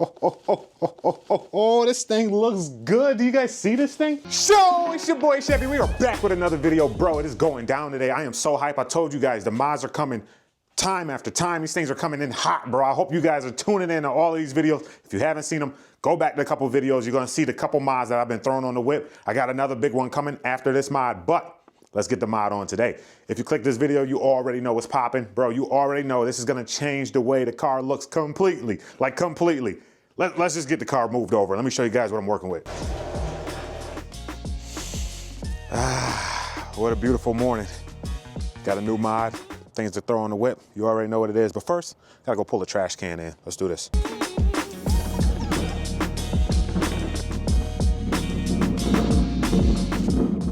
Oh, this thing looks good. Do you guys see this thing? So, it's your boy Chevy. We are back with another video. Bro, it is going down today. I am so hype. I told you guys the mods are coming time after time. These things are coming in hot, bro. I hope you guys are tuning in to all of these videos. If you haven't seen them, go back to a couple videos. You're gonna see the couple mods that I've been throwing on the whip. I got another big one coming after this mod, but let's get the mod on today. If you click this video, you already know what's popping. Bro, you already know this is gonna change the way the car looks completely, like completely. Let's just get the car moved over. Let me show you guys what I'm working with. What a beautiful morning. Got a new mod, things to throw on the whip. You already know what it is, but first, gotta go pull the trash can in. Let's do this.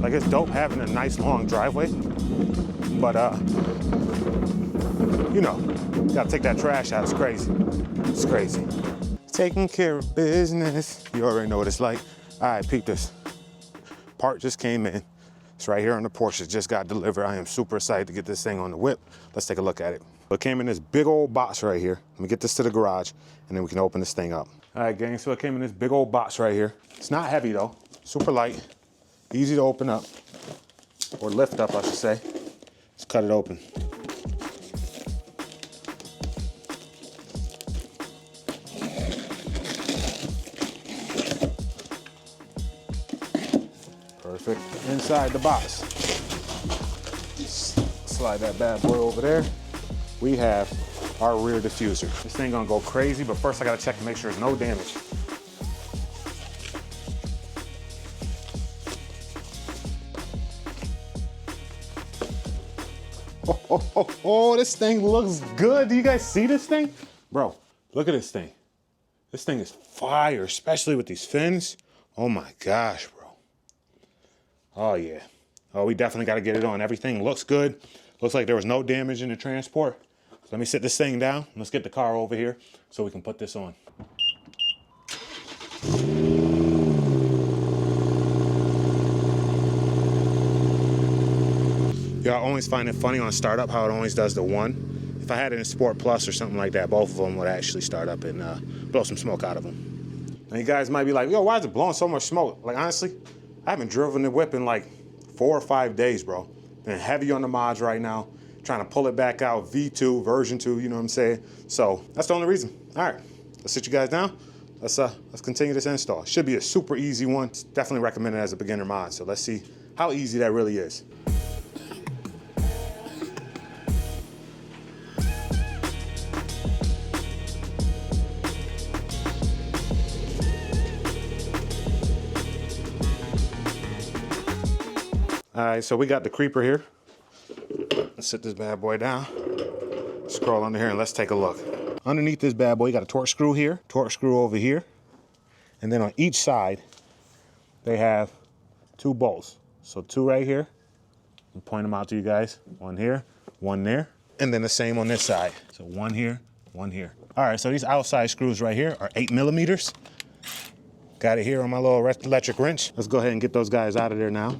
Like, it's dope having a nice long driveway, but you know, gotta take that trash out. It's crazy. It's crazy. Taking care of business. You already know what it's like. All right, peep this. Part just came in. It's right here on the Porsche. It just got delivered. I am super excited to get this thing on the whip. Let's take a look at it. It came in this big old box right here. Let me get this to the garage, and then we can open this thing up. All right, gang, so it came in this big old box right here. It's not heavy though, super light, easy to open up, or lift up, I should say. Let's cut it open. Perfect. Inside the box, slide that bad boy over there. We have our rear diffuser. This thing gonna go crazy, but first I gotta check to make sure there's no damage. Oh, this thing looks good. Do you guys see this thing? Bro, look at this thing. This thing is fire, especially with these fins. Oh my gosh, bro. Oh yeah. Oh, we definitely got to get it on. Everything looks good. Looks like there was no damage in the transport. So let me sit this thing down. Let's get the car over here so we can put this on. Y'all always find it funny on startup how it always does the one. If I had it in Sport Plus or something like that, both of them would actually start up and blow some smoke out of them. Now you guys might be like, yo, why is it blowing so much smoke? Like, honestly, I haven't driven the whip in like 4 or 5 days, bro. Been heavy on the mods right now, trying to pull it back out, V2, version 2, you know what I'm saying? So that's the only reason. All right, let's sit you guys down. Let's continue this install. Should be a super easy one. It's definitely recommended as a beginner mod. So let's see how easy that really is. All right, so we got the creeper here. Let's sit this bad boy down. Scroll under here and let's take a look. Underneath this bad boy, you got a torque screw here, torque screw over here. And then on each side, they have 2 bolts. So 2 right here. I'll point them out to you guys. 1 here, 1 there. And then the same on this side. So 1 here, 1 here. All right, so these outside screws right here are 8 millimeters. Got it here on my little electric wrench. Let's go ahead and get those guys out of there now.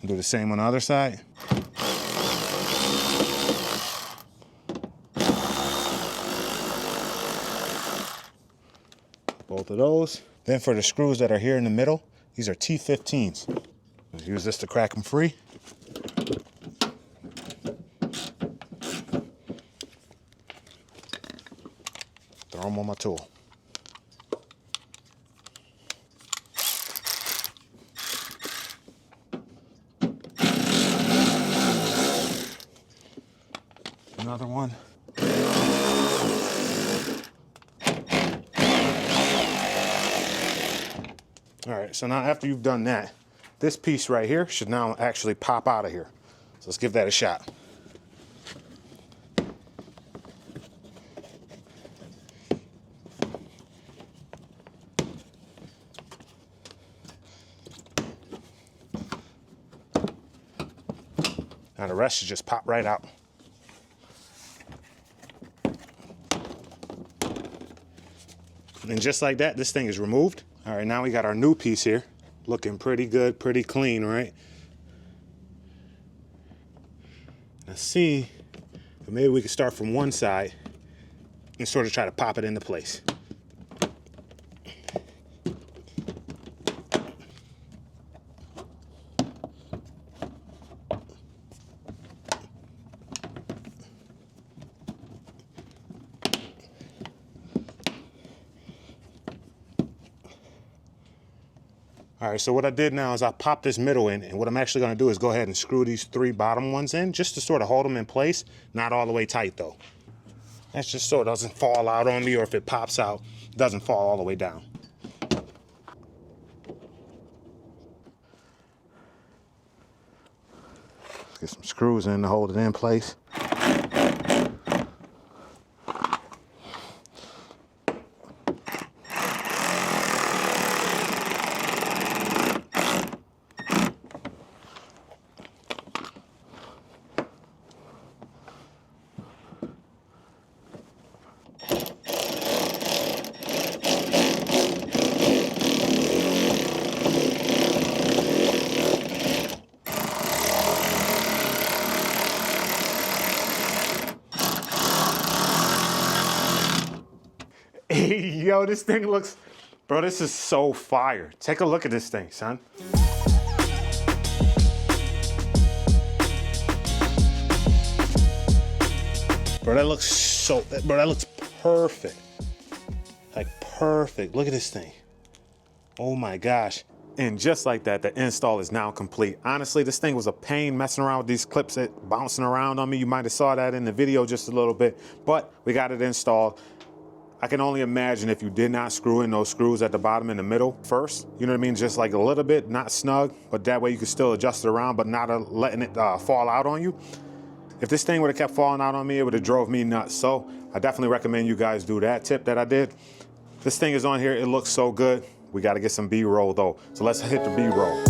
Do the same on the other side. Both of those. Then for the screws that are here in the middle, these are T15s. Use this to crack them free. Throw them on my tool. Another one. All right, so now after you've done that, this piece right here should now actually pop out of here. So let's give that a shot. Now the rest should just pop right out. And just like that, this thing is removed. All right, now we got our new piece here. Looking pretty good, pretty clean, right? Let's see if maybe we can start from one side and sort of try to pop it into place. All right, so what I did now is I popped this middle in, and what I'm actually gonna do is go ahead and screw these 3 bottom ones in just to sort of hold them in place, not all the way tight though. That's just so it doesn't fall out on me, or if it pops out, it doesn't fall all the way down. Let's get some screws in to hold it in place. Yo, this thing looks, bro, this is so fire. Take a look at this thing, son. Bro, that looks perfect. Like perfect. Look at this thing. Oh my gosh. And just like that, the install is now complete. Honestly, this thing was a pain messing around with these clips bouncing around on me. You might have saw that in the video just a little bit, but we got it installed. I can only imagine if you did not screw in those screws at the bottom and the middle first, you know what I mean? Just like a little bit, not snug, but that way you can still adjust it around, but not letting it fall out on you. If this thing would have kept falling out on me, it would have drove me nuts. So I definitely recommend you guys do that tip that I did. This thing is on here, it looks so good. We got to get some B-roll though. So let's hit the B-roll.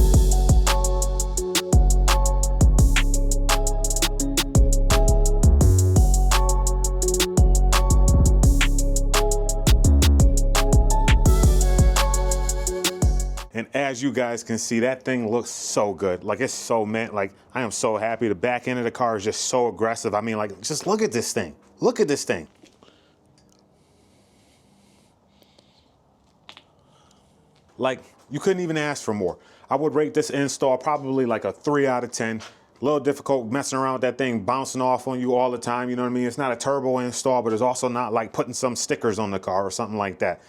And as you guys can see, that thing looks so good. Like it's so like I am so happy. The back end of the car is just so aggressive. I mean, like, just look at this thing. Look at this thing. Like, you couldn't even ask for more. I would rate this install probably like a 3 out of 10. A little difficult messing around with that thing bouncing off on you all the time, you know what I mean? It's not a turbo install, but it's also not like putting some stickers on the car or something like that.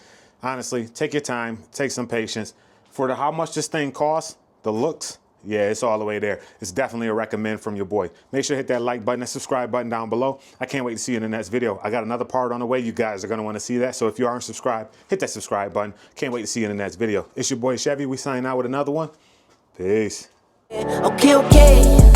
Honestly, take your time, take some patience. For how much this thing costs, the looks, yeah, it's all the way there. It's definitely a recommend from your boy. Make sure to hit that like button and subscribe button down below. I can't wait to see you in the next video. I got another part on the way. You guys are going to want to see that. So if you aren't subscribed, hit that subscribe button. Can't wait to see you in the next video. It's your boy Chevy. We signing out with another one. Peace. Okay.